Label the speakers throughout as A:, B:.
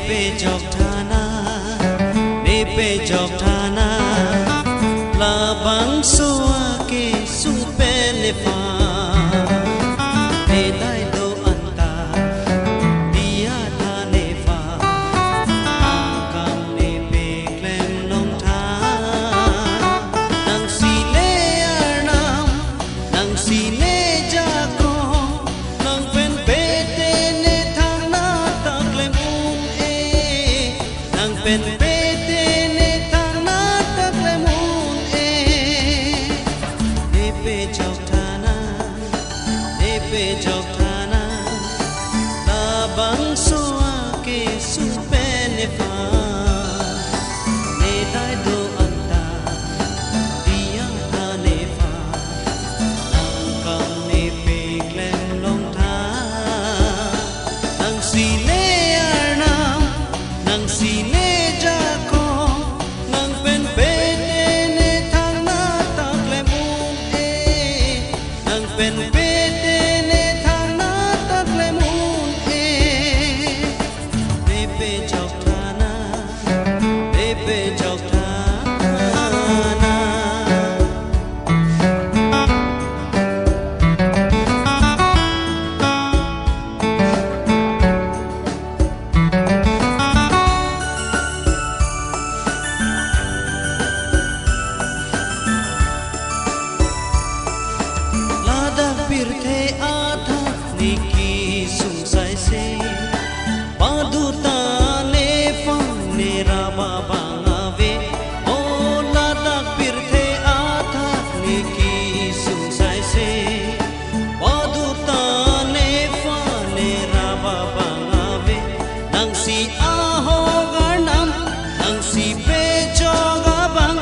A: pe chok thana ne pe chok thana la bang so ke su pe ne fa ne dai do anta dia tha ne fa kam ne pe klem long tha nang si le nam nang si le ja ko nang pen pe te ne thang na ta klem pen pe te ne thang na ta klem ne pe chok thana la bang so ke su pe ne fa ne dai do anta dia tha ne fa nang kam ne pe klem long tha nang si le nam nang si le ja ko nang pen pe te ne thang na ta klem nang pen pe te ne thang na ta klem ne pe chok thana ne pe chok thana bir the atha niki sung sai se paduta ne fa ne ra ba ba ve o la da bir the atha niki sung sai se paduta ne fa ne ra ba ba ve nang si a ho ga nam nang si pe cho ga bang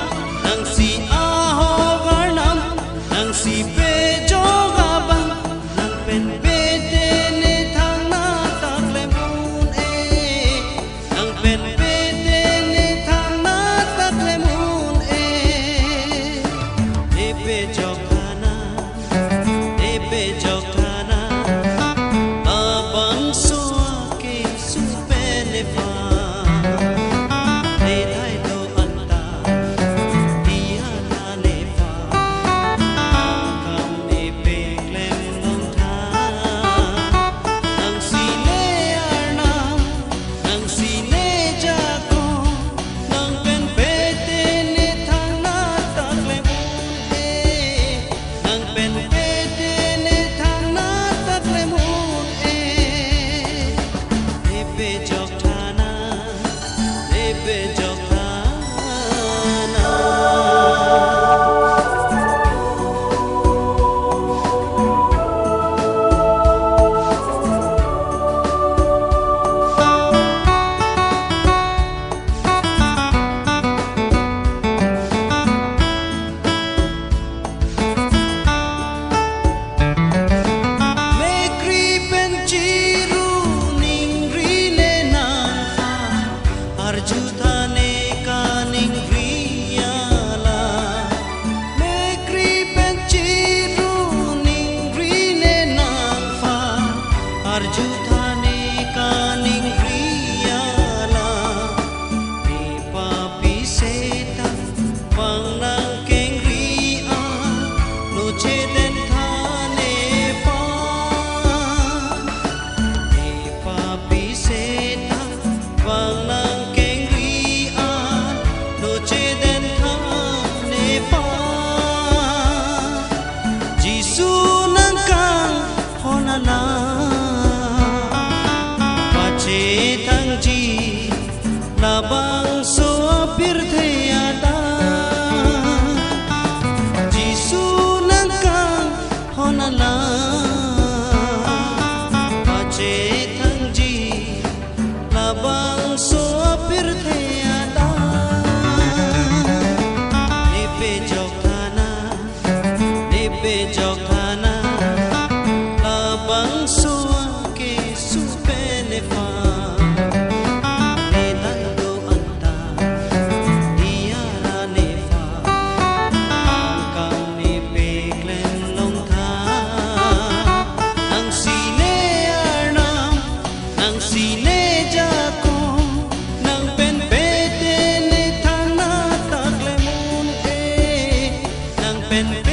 A: nang si a ho ga nam nang si pe cho ga pen pe te ne thang na ta klem nang pen pe te ne thang na ta klem ne pe chok thana abang so ke su pe ne fa ne dai do anta dia tha ne fa kam ne pe klem long tha nang si le nam nang si le ja ko nang pen pe te ne thang na ta klem nang pen pe te ne thang na ta klem ne pe chok thana ne pe chok thana me kri pen chi ru ning ri ne nang fa arju tha ne ka ning ri ya la me kri pen chi ru ning ri ne nang fa arju tha ne ka ning ri ya la ni pa pi se ta wang nang keng ri a no che den tha ne fa ni pa pi se ta wang nang keng ri a no che den tha ne fa jisu nang kang hona la เป็น